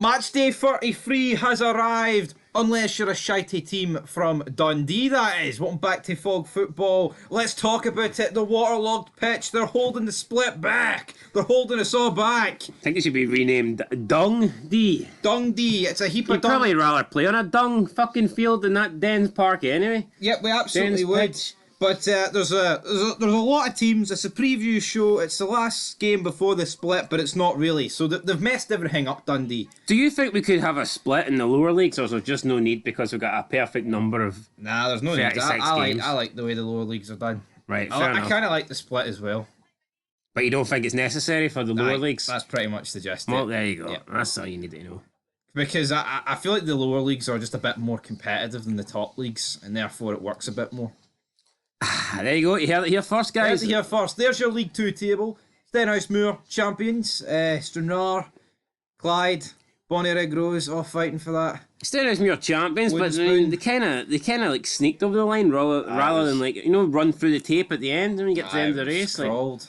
Match day 33 has arrived, unless you're a shitey team from Dundee, that is. Welcome back to Fog Football. Let's talk about it. The waterlogged pitch, they're holding the split back. They're holding us all back. I think it should be renamed Dundee. Dundee, it's a heap of You'd dung. probably rather play on a dung fucking field than that Dens Park anyway. Yep, we absolutely Dens would. pitch. But there's a lot of teams. It's a preview show. It's the last game before the split, but it's not really. So they've messed everything up, Dundee. Do you think we could have a split in the lower leagues, or is there just no need because we've got a perfect number of... Nah, there's no need. 36 games. I like the way the lower leagues are done. Right, fair I enough. kind of like the split as well. But you don't think it's necessary for the lower leagues? That's pretty much the gist. Well, there you go. Yeah. That's all you need to know. Because I feel like the lower leagues are just a bit more competitive than the top leagues, and therefore it works a bit more. There you go. You heard it here first, guys. Here first. There's your League 2 table. Stenhousemuir champions. Stranraer, Clyde, Bonnyrigg Rose all fighting for that. Stenhousemuir champions, Wooden but I mean, spoon. they kind of like sneaked over the line rather than like run through the tape at the end when you get to the end of the race. Crawled.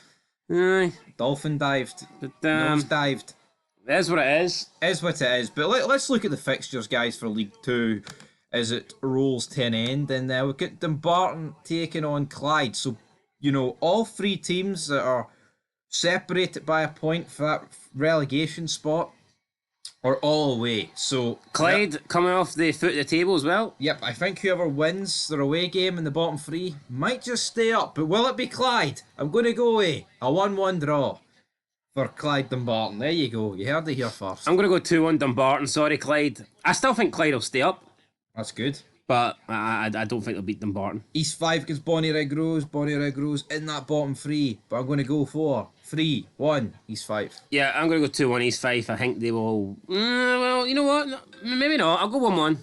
Aye, Dolphin dived. but Nose dived. that's what it is. Is what it is. But let's look at the fixtures, guys, for League 2 as it rolls to an end. And we've got Dumbarton taking on Clyde. So, all three teams that are separated by a point for that relegation spot are all away. So Clyde coming off the foot of the table as well. Yep, I think whoever wins their away game in the bottom three might just stay up. But will it be Clyde? I'm going to go away. A 1-1 draw for Clyde Dumbarton. There you go. You heard it here first. I'm going to go 2-1 Dumbarton. Sorry, Clyde. I still think Clyde will stay up, That's good. but I don't think they'll beat Dumbarton. East 5 against Bonnyrigg Rose in that bottom three. But I'm going to go for 3-1 East 5. Yeah, I'm going to go 2-1 East 5. I think they will... well, you know what? No, maybe not. I'll go 1-1.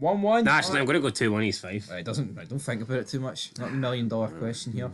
1-1? No, actually, I'm going to go 2-1 East 5. Right, don't think about it too much. Not a $1 million question here.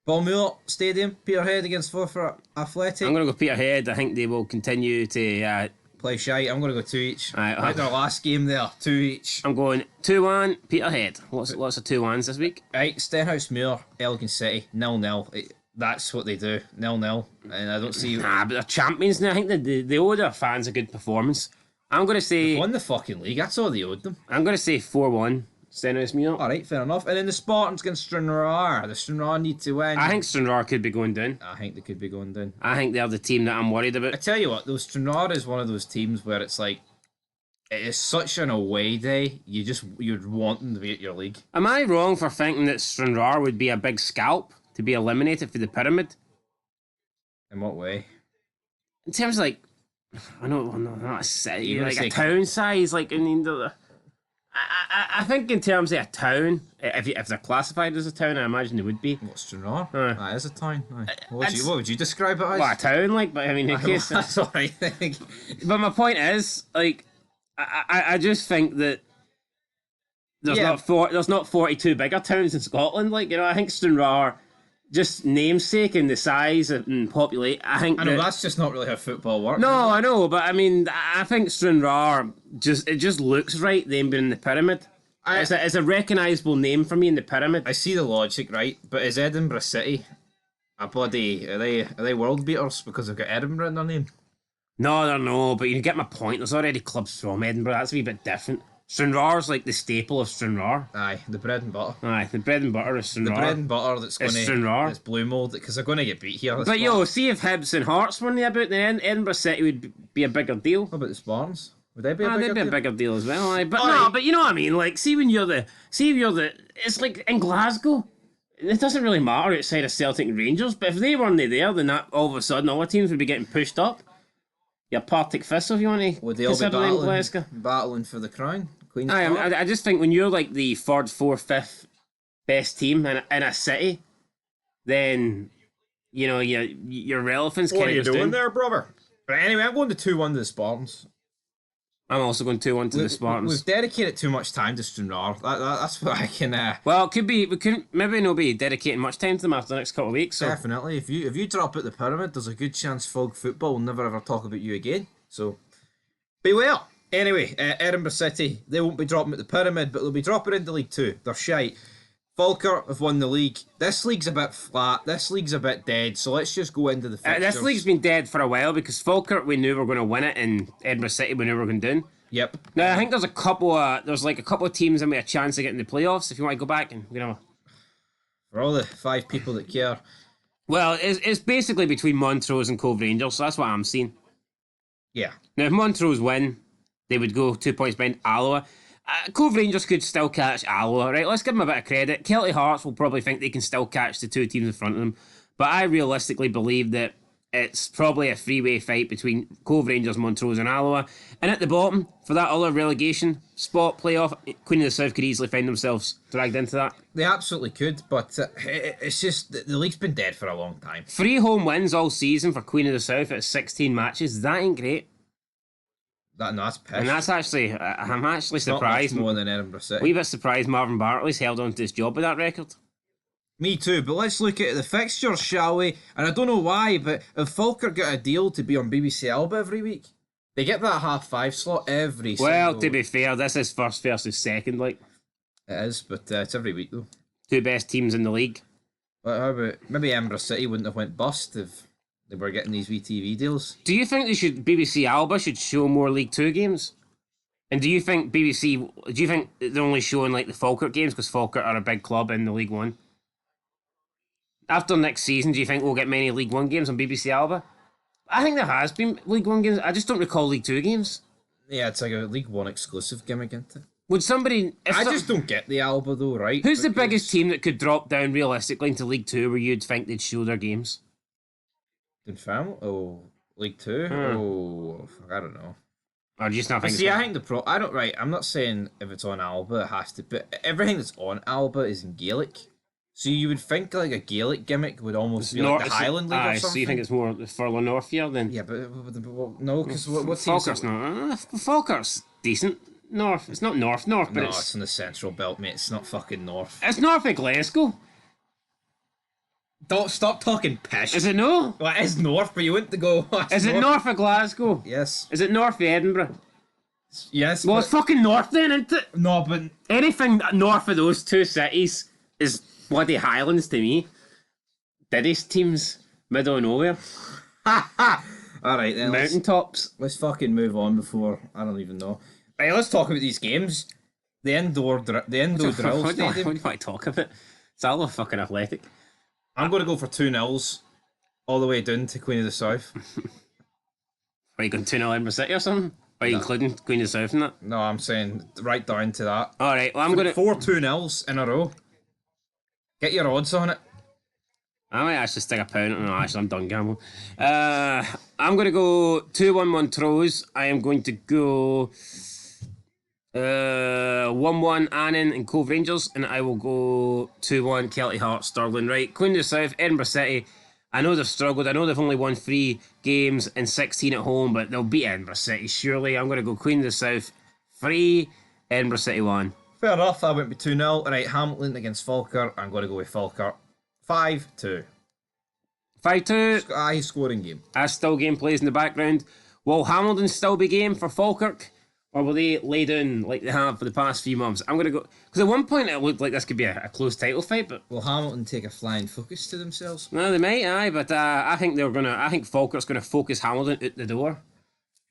Balmoor Stadium, Peterhead against Forfar Athletic. I'm going to go Peterhead. I think they will continue to... Play shite. I'm going to go 2 each. Aye, Like their last game there, 2 each. I'm going 2-1 Peterhead. Lots of 2-1s this week. Right, Stenhousemuir, Elgin City, 0-0. That's what they do, 0-0. And I don't see... Nah, but they're champions now. I think they owe their fans a good performance. I'm going to say... won the fucking league. That's all they owed them. I'm going to say 4-1 Stenhousemuir. Alright, fair enough. And then the Spartans against Stranraer. The Stranraer need to win. I think Stranraer could be going down. I think they could be going down. I think they're the team that I'm worried I about. tell you what, those Stranraer is one of those teams where it's like, it is such an away day, you'd want them to be at your league. Am I wrong for thinking that Stranraer would be a big scalp to be eliminated for the pyramid? In what way? In terms of like, I know, not a city, You're like gonna a say- town size. Like, I mean, I think in terms of a town, if they're classified as a town, I imagine they would be. What, Stranraer? Aye. That is a town. Aye. It's- What would you describe it as? Well, a town, like, but I mean, in case. That's alright. But my point is, like, I just think that there's Yeah. there's not 42 bigger towns in Scotland. Like, I think Stranraer, just namesake and the size and populate, I think I know, that- that's just not really how football works. No, I know, but I mean, I think Stranraer it just looks right. Them being in the pyramid, it's a recognisable name for me in the pyramid. I see the logic, right? But is Edinburgh City a bloody... Are they world beaters because they've got Edinburgh in their name? No, they're no, but you get my point. There's already clubs from Edinburgh. That's a wee bit different. Stranraer's like the staple of Stranraer. Aye, the bread and butter. Aye, the bread and butter is The Stranraer. bread and butter that's going to... Stranraer. It's blue mould, because they're going to get beat here. But yo, see if Hibs and Hearts were about, then Edinburgh City would be a bigger deal. What about the Spartans? Would they be a Ah, bigger they'd be a deal? bigger deal as well. Aye. But Aye. no, but you know what I mean. Like, see if you're the. It's like in Glasgow. It doesn't really matter outside of Celtic and Rangers. But if they weren't there, then that all of a sudden all the teams would be getting pushed up. Your Partick Thistle, if you want to Would they all be consider them Glasgow. battling for the crown? Queen's Aye, Park? I just think when you're like the third, fourth, fifth best team in a city, then your relevance kind of goes down. there, brother? But anyway, I'm going to 2-1 to the Spartans. I'm also going 2-1 to the Spartans. We've dedicated too much time to Stranraer. That's what I can... Well, it could be. We couldn't. Maybe not be dedicating much time to them after the next couple of weeks. So Definitely. If you drop out the pyramid, there's a good chance Fog Football will never ever talk about you again. So, beware. Anyway, Edinburgh City, they won't be dropping at the pyramid, but they'll be dropping into League 2. They're shite. Falkirk have won the league. This league's a bit flat. This league's a bit dead. So let's just go into the fixtures. This league's been dead for a while because Falkirk we knew were going to win it, and Edinburgh City we knew were going down. Yep. Now I think there's a couple of teams that made a chance of getting the playoffs. If you want to go back and For all the 5 people that care. Well, it's basically between Montrose and Cove Rangers, so that's what I'm seeing. Yeah. Now, if Montrose win, they would go 2 points behind Alloa. Cove Rangers could still catch Alloa, right? Let's give them a bit of credit. Kelty Hearts will probably think they can still catch the 2 teams in front of them, but I realistically believe that it's probably a three-way fight between Cove Rangers, Montrose and Alloa. And at the bottom, for that other relegation spot playoff, Queen of the South could easily find themselves dragged into that. They absolutely could, but it's just the league's been dead for a long time. 3 home wins all season for Queen of the South at 16 matches. That ain't great. That's pish. And that's actually, I'm actually surprised. Not much more than Edinburgh City. Wee bit surprised Marvin Bartley's held on to his job with that record. Me too, but let's look at the fixtures, shall we? And I don't know why, but if Falkirk got a deal to be on BBC Alba every week, they get that 5:30 slot every Well, to be fair, this is first versus second, like. It is, but it's every week though. 2 best teams in the league. Well, how about maybe Edinburgh City wouldn't have went bust if they were getting these VTV deals. Do you think BBC Alba should show more League 2 games? And do you think they're only showing like the Falkirk games because Falkirk are a big club in the League 1? After next season, do you think we'll get many League 1 games on BBC Alba? I think there has been League 1 games. I just don't recall League 2 games. Yeah, it's like a League 1 exclusive gimmick, isn't it? Would somebody... I just don't get the Alba though, right? Who's the biggest team that could drop down realistically into League 2 where you'd think they'd show their games? Dunfermline? Oh, League 2? Oh, fuck, I don't know. Or do you just not think... See, I think I don't... Right, I'm not saying if it's on Alba, it has to... But everything that's on Alba is in Gaelic. So you would think like a Gaelic gimmick would almost be like the Highland League or something. So you think it's more further north here then? Yeah, but no, because what Falkirk's not. Falkirk's decent. North. It's not north, but no, it's in the central belt, mate. It's not fucking north. It's north of Glasgow. Don't stop talking pish. Is it no? Well, it is north, but you went to go. Is it north of Glasgow? Yes. Is it north of Edinburgh? Yes. Well, it's fucking north then, isn't it? No, but anything north of those 2 cities is bloody Highlands to me. Diddy's teams, middle of nowhere. Alright then. Mountaintops. Let's fucking move on before I don't even know. Right, let's talk about these games. The Endo drill stadium. What do you want to talk about? It's all fucking athletic. I'm going to go for 2-0 all the way down to Queen of the South. Are you going 2-0 Edinburgh City or something? Are you including Queen of the South in that? No, I'm saying right down to that. Alright, well I'm going to... 4 2-0s in a row. Get your odds on it. I might actually stick a pound. No, actually, I'm done gambling. I'm going to go 2-1 Montrose. I am going to go 1-1 Annan and Cove Rangers. And I will go 2-1 Kelty Hearts, Stirling. Right, Queen of the South, Edinburgh City. I know they've struggled. I know they've only won 3 games and 16 at home, but they'll beat Edinburgh City, surely. I'm going to go Queen of the South 3, Edinburgh City 1. Fair enough, that went be 2-0. Right, Hamilton against Falkirk. I'm going to go with Falkirk. 5-2. 5-2. High scoring game. As still game plays in the background. Will Hamilton still be game for Falkirk? Or will they lay down like they have for the past few months? I'm going to go... Because at one point it looked like this could be a close title fight, but... Will Hamilton take a flying focus to themselves? No, they might, aye, but I think I think Falkirk's going to focus Hamilton out the door.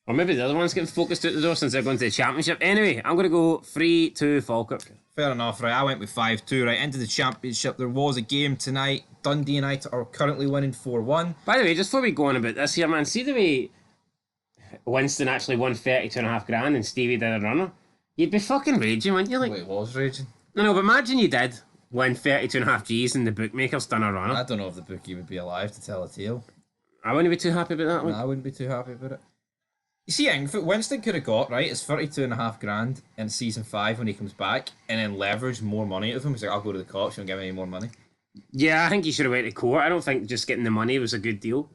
Or maybe the other one's getting focused out the door since they're going to the Championship. Anyway, I'm going to go 3-2 Falkirk. Fair enough, right? I went with 5-2, right? Into the Championship, there was a game tonight. Dundee United are currently winning 4-1. By the way, just before we go on about this here, man, see the way Winston actually won 32.5 grand and Stevie did a runner? You'd be fucking raging, wouldn't you? Like, Wait, was raging? No, but imagine you did win 32.5 G's and the bookmaker's done a runner. I don't know if the bookie would be alive to tell a tale. I wouldn't be too happy about that one. No, I wouldn't be too happy about it. You see, if Winston could have got, right, is 32.5 grand in season 5 when he comes back and then leverage more money out of him. He's like, I'll go to the cops, you don't give me any more money. Yeah, I think he should have went to court. I don't think just getting the money was a good deal.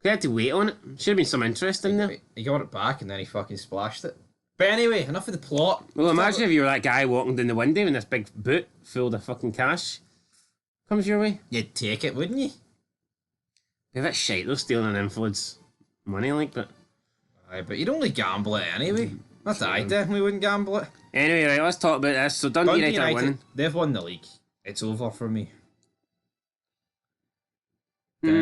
He had to wait on it. Should have been some interest in there. He got it back and then he fucking splashed it. But anyway, enough of the plot. Well, imagine if you were that guy walking down the window with this big boot full of fucking cash comes your way. You'd take it, wouldn't you? Be a bit shite though, stealing an influence money like that. Aye, but you'd only gamble it anyway. I definitely wouldn't gamble it. Anyway, right, let's talk about this. So Dundee United are winning. They've won the league. It's over for me. Dun,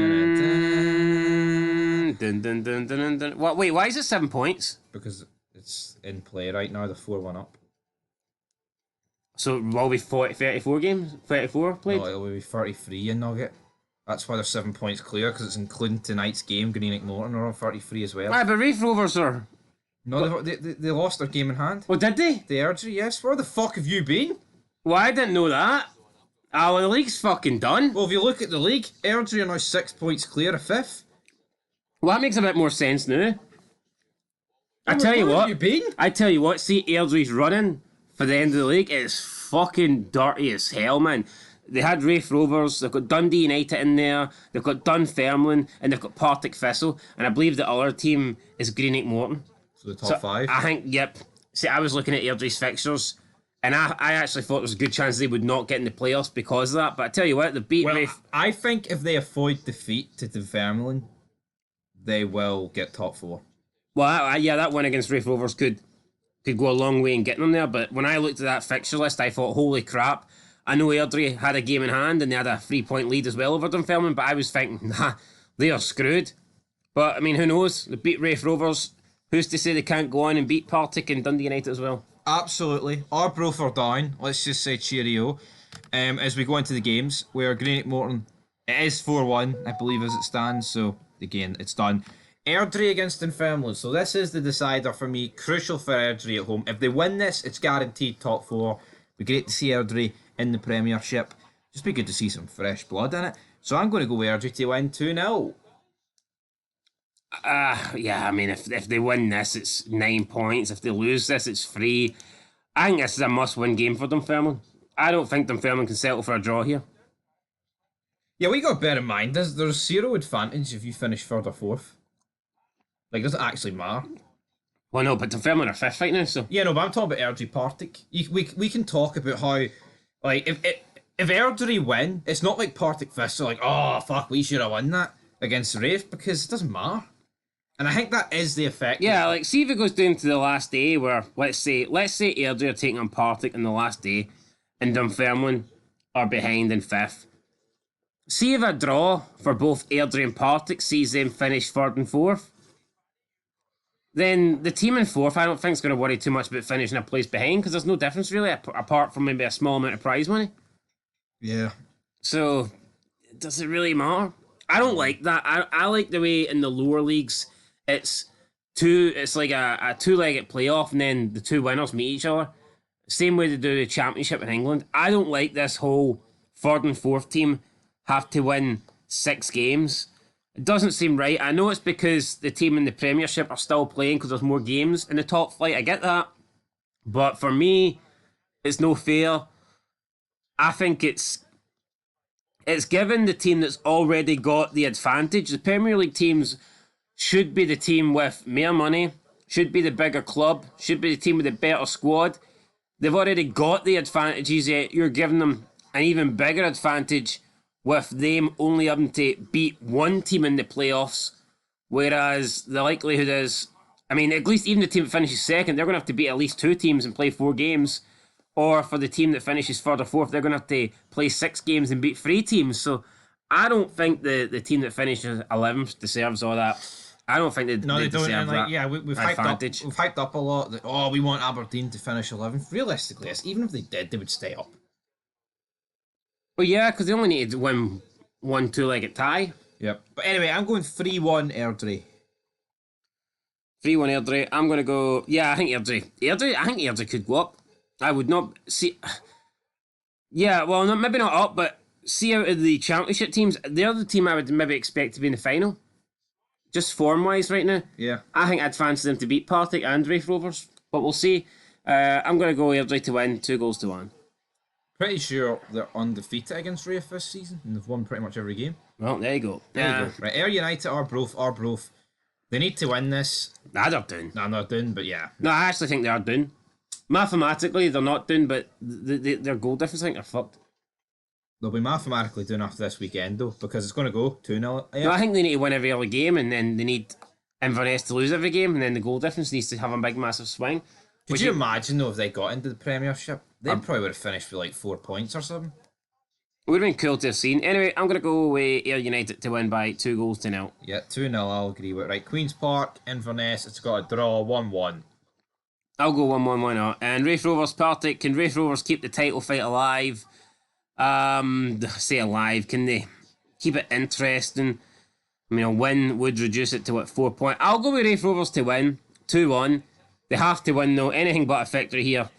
dun, dun, dun, dun, dun. What? Wait, why is it 7 points? Because it's in play right now, the 4-1 up. So will be 34 games? 34 played? No, it'll be 33 in Nugget. That's why they're 7 points clear, because it's including tonight's game. Greenock Norton are on 33 as well. Aye, but Raith Rovers are... No, they lost their game in hand. Oh, did they? The Airdrie, yes. Where the fuck have you been? Well, I didn't know that. Oh, the league's fucking done. Well, if you look at the league, Airdrie are now 6 points clear of 5th. Well, that makes a bit more sense now. I tell you Where what. have you been? I tell you what, see Airdrie's running for the end of the league. It's fucking dirty as hell, man. They had Raith Rovers, they've got Dundee United in there, they've got Dunfermline, and they've got Partick Thistle, and I believe the other team is Greenock Morton. So the top 5. I think, yep. See, I was looking at Airdrie's fixtures, and I actually thought there was a good chance they would not get in the playoffs because of that, but I tell you what, the beat Raith... I think if they avoid defeat to Dunfermline, they will get top 4. Well, yeah, that win against Raith Rovers could go a long way in getting them there, but when I looked at that fixture list, I thought, holy crap, I know Airdrie had a game in hand and they had a 3-point lead as well over Dunfermline, but I was thinking, nah, they are screwed. But, I mean, who knows? They beat Raith Rovers. Who's to say they can't go on and beat Partick and Dundee United as well? Absolutely. Arbroath are down. Let's just say cheerio. As we go into the games, where Greenock Morton, it is 4-1, I believe, as it stands, so, again, it's done. Airdrie against Dunfermline. So this is the decider for me. Crucial for Airdrie at home. If they win this, it's guaranteed top 4. Be great to see Airdrie in the Premiership. Just be good to see some fresh blood in it. So I'm going to go Airdrie to win 2-0. Yeah, I mean, if they win this, it's 9 points. If they lose this, it's 3. I think this is a must-win game for Dunfermline. I don't think Dunfermline can settle for a draw here. Yeah, we got to bear in mind, there's 0 advantage if you finish 3rd or 4th. Like, does it actually matter? Well, no, but Dunfermline are 5th right now, so... Yeah, no, but I'm talking about Airdrie Partick. We can talk about how, like, if Airdrie win, it's not like Partick Thistle, like, oh, fuck, we should have won that against Raith, because it doesn't matter. And I think that is the effect. Yeah, like, see if it goes down to the last day where, let's say Airdrie are taking on Partick on the last day, and Dunfermline are behind in 5th. See if a draw for both Airdrie and Partick sees them finish 3rd and 4th. Then the team in 4th, I don't think is going to worry too much about finishing a place behind, because there's no difference really, apart from maybe a small amount of prize money. Yeah. So, does it really matter? I don't like that. I like the way in the lower leagues, it's like a 2-legged playoff, and then the 2 winners meet each other. Same way they do the Championship in England. I don't like this whole 3rd and 4th team have to win 6 games. It doesn't seem right. I know it's because the team in the Premiership are still playing because there's more games in the top flight. I get that. But for me, it's no fair. I think it's given the team that's already got the advantage. The Premier League teams should be the team with more money, should be the bigger club, should be the team with the better squad. They've already got the advantages, yet you're giving them an even bigger advantage with them only having to beat one team in the playoffs, whereas the likelihood is, I mean, at least even the team that finishes 2nd, they're going to have to beat at least 2 teams and play 4 games. Or for the team that finishes 3rd or 4th, they're going to have to play 6 games and beat 3 teams. So I don't think the team that finishes 11th deserves all that. I don't think they don't. deserve And that. Yeah, we've hyped up a lot that, we want Aberdeen to finish 11th. Realistically, even if they did, they would stay up. Well, yeah, because they only need to win 1 2-legged tie. Yep. But anyway, I'm going 3-1 Airdrie. 3-1 Airdrie. I'm going to go... Yeah, I think Airdrie. I think Airdrie could go up. I would not... See... Yeah, well, maybe not up, but see out of the Championship teams, they're the team I would maybe expect to be in the final. Just form-wise right now. Yeah. I think I'd fancy them to beat Partick and Raith Rovers, but we'll see. I'm going to go Airdrie to win 2-1. Pretty sure they're undefeated against Raith this season, and they've won pretty much every game. Well, there you go. There you go. Right, Ayr United, Arbroath. They need to win this. Nah, they're done. Nah, they're done, but yeah. No, I actually think they are done. Mathematically, they're not done, but their goal difference, I think they're fucked. They'll be mathematically done after this weekend, though, because it's going to go 2-0. No, I think they need to win every other game, and then they need Inverness to lose every game, and then the goal difference needs to have a big, massive swing. Could you imagine, though, if they got into the Premiership? They probably would have finished with like 4 points or something. Would have been cool to have seen. Anyway, I'm going to go with Ayr United to win by 2-0. Yeah, 2-0, I'll agree with it. Right, Queen's Park, Inverness, it's got a draw, 1-1. I'll go 1-1, why not? And Raith Rovers Partick. Can Raith Rovers keep the title fight alive? Say alive. Can they keep it interesting? I mean, a win would reduce it to, what, 4 points? I'll go with Raith Rovers to win, 2-1. They have to win, though. Anything but a victory here.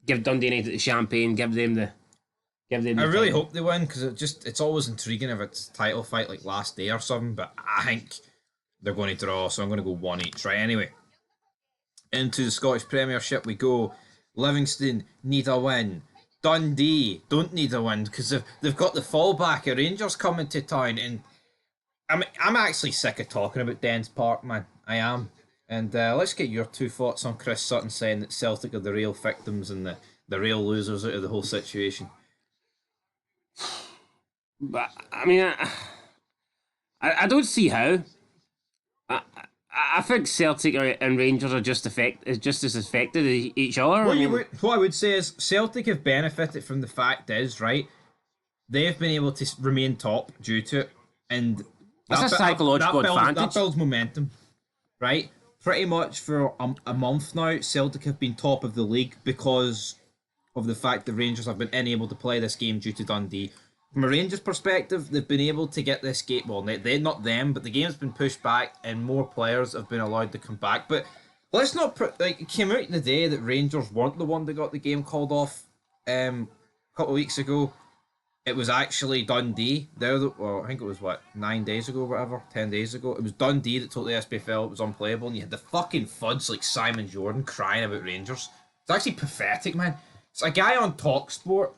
Give Dundee United the champagne. Give them the I really hope they win, because it's always intriguing if it's a title fight like last day or something, but I think they're going to draw, so I'm going to go 1 each. Right, anyway. Into the Scottish Premiership we go. Livingston need a win. Dundee don't need a win, because they've got the fallback of Rangers coming to town, and I'm actually sick of talking about Dens Park, man. I am. And let's get your 2 thoughts on Chris Sutton saying that Celtic are the real victims and the real losers out of the whole situation. But I mean, I don't see how. I think Celtic and Rangers are just as affected as each other. What I would say is Celtic have benefited from the fact is, right, they've been able to remain top due to it, and that's a psychological advantage. That builds momentum, right? Pretty much for a month now, Celtic have been top of the league because of the fact that Rangers have been unable to play this game due to Dundee. From a Rangers perspective, they've been able to get this game. Well, they're not them, but the game's been pushed back, and more players have been allowed to come back. But let's not it came out in the day that Rangers weren't the one that got the game called off. A couple of weeks ago, it was actually Dundee. I think it was 9 days ago, whatever, 10 days ago. It was Dundee that told the Spfl it was unplayable, and you had the fucking fuds like Simon Jordan crying about Rangers. It's actually pathetic, man. It's a guy on TalkSport,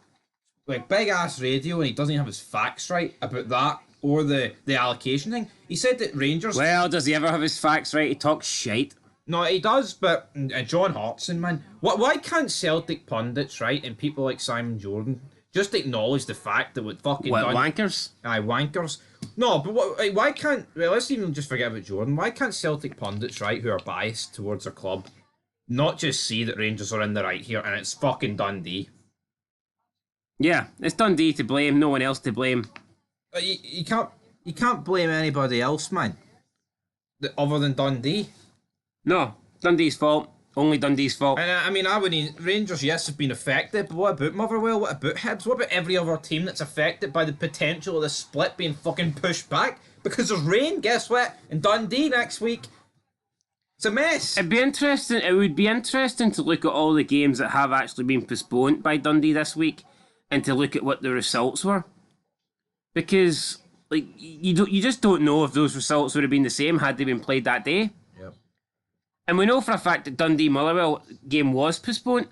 like big ass radio, and he doesn't even have his facts right about that or the allocation thing. He said that Rangers. Well, does he ever have his facts right? He talks shite. No, he does, but John Hartson, man, why can't Celtic pundits, right, and people like Simon Jordan just acknowledge the fact that what fucking wankers? Aye, wankers. No, but why can't? Well, let's even just forget about Jordan. Why can't Celtic pundits, right, who are biased towards their club, not just see that Rangers are in the right here and it's fucking Dundee? Yeah, it's Dundee to blame, no one else to blame. You can't blame anybody else, man, other than Dundee. No, Dundee's fault. Only Dundee's fault. And I mean, Rangers, yes, have been affected, but what about Motherwell? What about Hibs? What about every other team that's affected by the potential of the split being fucking pushed back? Because there's rain, guess what? In Dundee next week. It's a mess. It would be interesting to look at all the games that have actually been postponed by Dundee this week, and to look at what the results were, because like you just don't know if those results would have been the same had they been played that day. Yep. And we know for a fact that Dundee Motherwell game was postponed.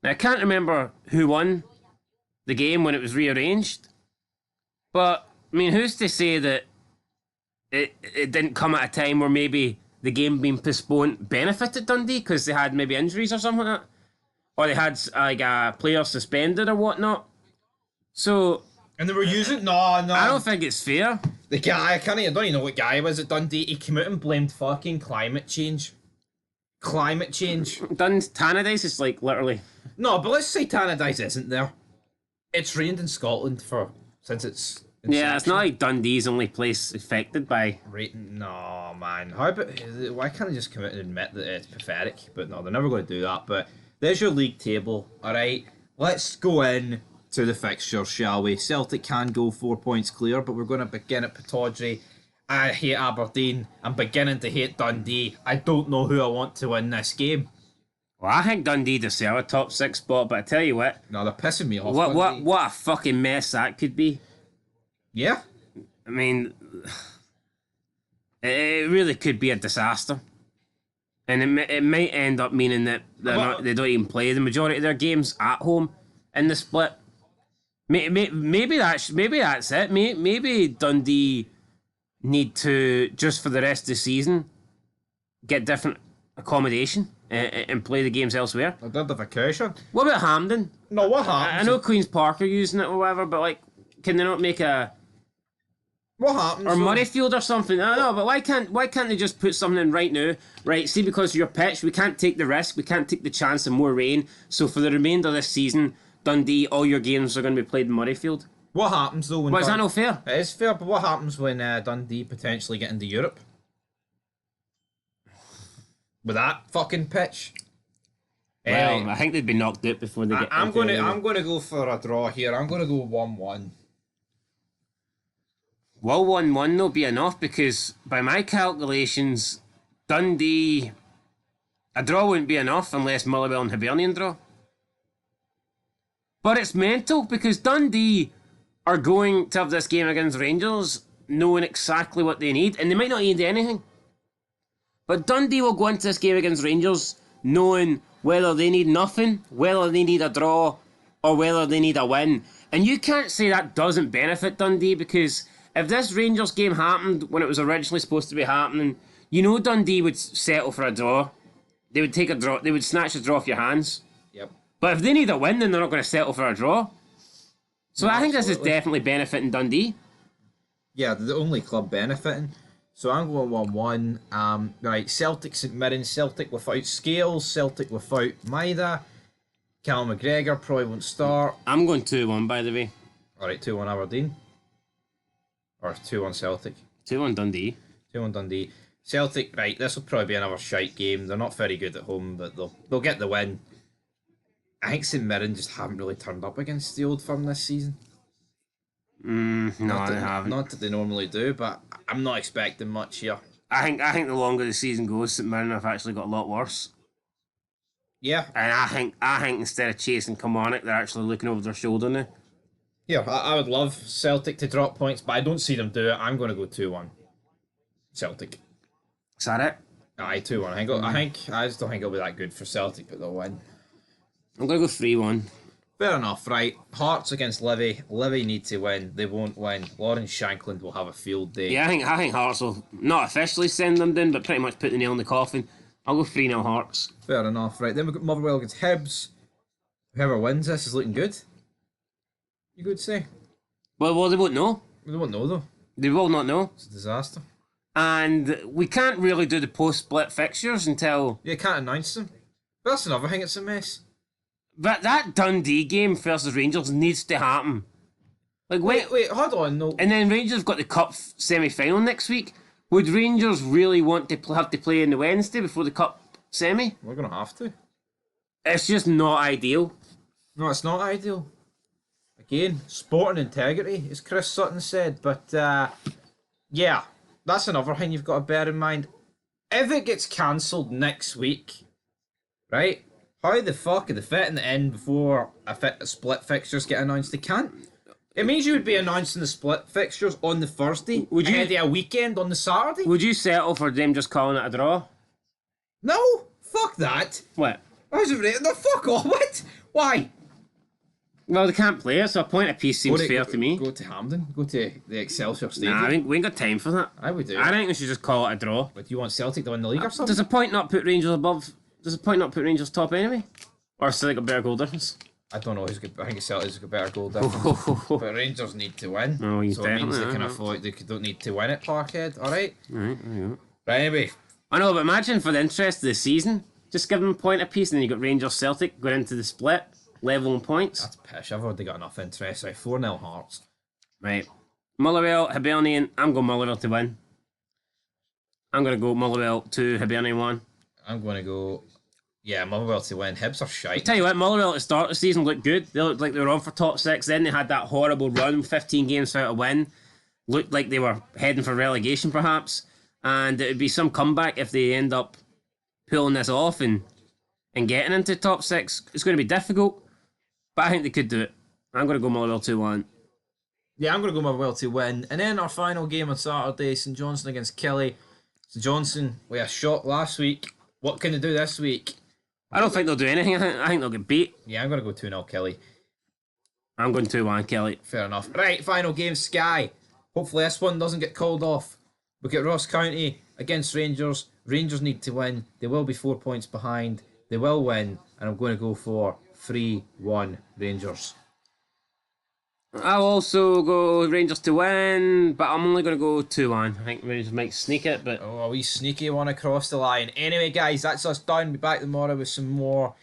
Now I can't remember who won the game when it was rearranged, but I mean, who's to say that it didn't come at a time where maybe the game being postponed benefited Dundee because they had maybe injuries or something like that, or they had like a player suspended or whatnot. So, and they were using no. I don't think it's fair. The guy, I don't even know what guy was at Dundee. He came out and blamed fucking climate change. Climate change. Tannadice is like literally. No, but let's say Tannadice isn't there. It's rained in Scotland since it's. Yeah, it's not like Dundee's only place affected by. No, man. How about why can't I just come out and admit that it's pathetic? But no, they're never going to do that. But there's your league table. All right, let's go in to the fixtures, shall we? Celtic can go 4 points clear, but we're going to begin at Pittodrie. I hate Aberdeen. I'm beginning to hate Dundee. I don't know who I want to win this game. Well, I think Dundee deserve a top 6 spot, but I tell you what. No, they're pissing me off. What a fucking mess that could be. Yeah. I mean, it really could be a disaster. And it might end up meaning that they don't even play the majority of their games at home in the split. Maybe that's it. Maybe Dundee need to, just for the rest of the season, get different accommodation and play the games elsewhere. Identification. What about Hampden? No, what happens? I know Queen's Park are using it or whatever, but like, can they not make a? What happens? Or Murrayfield or something? I don't know, but why can't they just put something in right now? Right, see, because of your pitch, we can't take the risk, we can't take the chance of more rain. So for the remainder of this season, Dundee, all your games are going to be played in Murrayfield. What happens though when Is that not fair? It is fair, but what happens when Dundee potentially get into Europe? With that fucking pitch? Well, I think they'd be knocked out before they get. I'm gonna go for a draw here. I'm gonna go 1-1. Will 1-1 though be enough? Because by my calculations, Dundee, a draw wouldn't be enough unless Motherwell and Hibernian draw. But it's mental because Dundee are going to have this game against Rangers knowing exactly what they need, and they might not need anything. But Dundee will go into this game against Rangers knowing whether they need nothing, whether they need a draw, or whether they need a win. And you can't say that doesn't benefit Dundee, because if this Rangers game happened when it was originally supposed to be happening, you know Dundee would settle for a draw. They would take a draw. They would snatch a draw off your hands. Yep. But if they need a win, then they're not going to settle for a draw. So No, I think this is absolutely. definitely benefiting Dundee. Yeah, they're the only club benefiting. So I'm going 1-1. Right, Celtic St Mirren, Celtic without Scales, Celtic without Maida. Callum McGregor probably won't start. I'm going 2-1, by the way. Alright, 2-1 Aberdeen. Or 2-1 Celtic. 2-1 Dundee. 2-1 Dundee. Celtic, right, this will probably be another shite game. They're not very good at home, but they'll get the win. I think St Mirren just haven't really turned up against the Old Firm this season. No, they that, haven't. Not that they normally do, but I'm not expecting much here. I think the longer the season goes, St Mirren have actually got a lot worse. Yeah. And I think instead of chasing Kilmarnock, they're actually looking over their shoulder now. Here, I would love Celtic to drop points, but I don't see them do it. I'm going to go 2-1. Celtic. Is that it? Aye, 2-1. I just don't think it'll be that good for Celtic, but they'll win. I'm going to go 3-1. Fair enough, right. Hearts against Livy. Livy need to win. They won't win. Lawrence Shankland will have a field day. Yeah, I think Hearts will not officially send them down, but pretty much put the nail in the coffin. I'll go 3-0 Hearts. Fair enough, right. Then we've got Motherwell against Hibs. Whoever wins this is looking good. You could say. Well, they won't know. They won't know, though. They will not know. It's a disaster. And we can't really do the post-split fixtures until... You can't announce them. But that's another thing, it's a mess. But that Dundee game versus Rangers needs to happen. Like, Wait, hold on, no. And then Rangers have got the Cup semi-final next week. Would Rangers really want to have to play on the Wednesday before the Cup semi? We're going to have to. It's just not ideal. No, it's not ideal. Again, sporting integrity, as Chris Sutton said. But, yeah, that's another thing you've got to bear in mind. If it gets cancelled next week, right, how the fuck are they fitting it in before a split fixtures get announced? They can't. It means you would be announcing the split fixtures on the Thursday, Would you- ahead of a weekend on the Saturday. Would you settle for them just calling it a draw? No, fuck that. What? How's it? No, fuck off. What? Why? Well, they can't play it, so a point apiece seems fair to me. Go to Hampden. Go to the Excelsior Stadium. Nah, we ain't got time for that. I would do. I think we should just call it a draw. But do you want Celtic to win the league or something? Does a point not put Rangers above? Does a point not put Rangers top anyway? Or is Celtic a better goal difference? I don't know who's good. I think Celtic's got better goal difference. But Rangers need to win. Oh, you so it means they definitely can are. afford. They don't need to win at Parkhead. All right. Right, there you go. Right. Anyway, I know, but imagine for the interest of the season, just give them a point apiece, and then you got Rangers Celtic going into the split, level in points. that's pish. I've already got enough interest. Right, 4-0 Hearts. Right. Motherwell, Hibernian. I'm going Motherwell to win. I'm going to go Motherwell 2, Hibernian 1. I'm going to go. Yeah, Motherwell to win. Hibs are shite. Tell you what, Motherwell at the start of the season looked good. They looked like they were on for top 6. Then they had that horrible run, 15 games without a win. Looked like they were heading for relegation, perhaps. And it would be some comeback if they end up pulling this off and getting into top 6. It's going to be difficult, but I think they could do it. I'm going to go Motherwell 2-1. Yeah, I'm going to go Motherwell to win. And then our final game on Saturday, St Johnstone against Kelly. St Johnstone, we had a shot last week. What can they do this week? I don't think they'll do anything. I think they'll get beat. Yeah, I'm going to go 2-0 Kelly. I'm going 2-1 Kelly. Fair enough. Right, final game, Sky. Hopefully this one doesn't get called off. We get Ross County against Rangers. Rangers need to win. They will be 4 points behind. They will win. And I'm going to go for 3-1 Rangers. I'll also go Rangers to win, but I'm only going to go 2-1. I think Rangers might sneak it, but... Oh, a wee sneaky one across the line. Anyway, guys, that's us done. Be back tomorrow with some more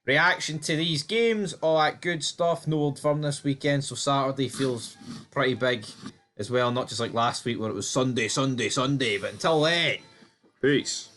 reaction to these games, all that good stuff. No Old Firm this weekend, so Saturday feels pretty big as well. Not just like last week where it was Sunday, Sunday, Sunday. But until then, peace.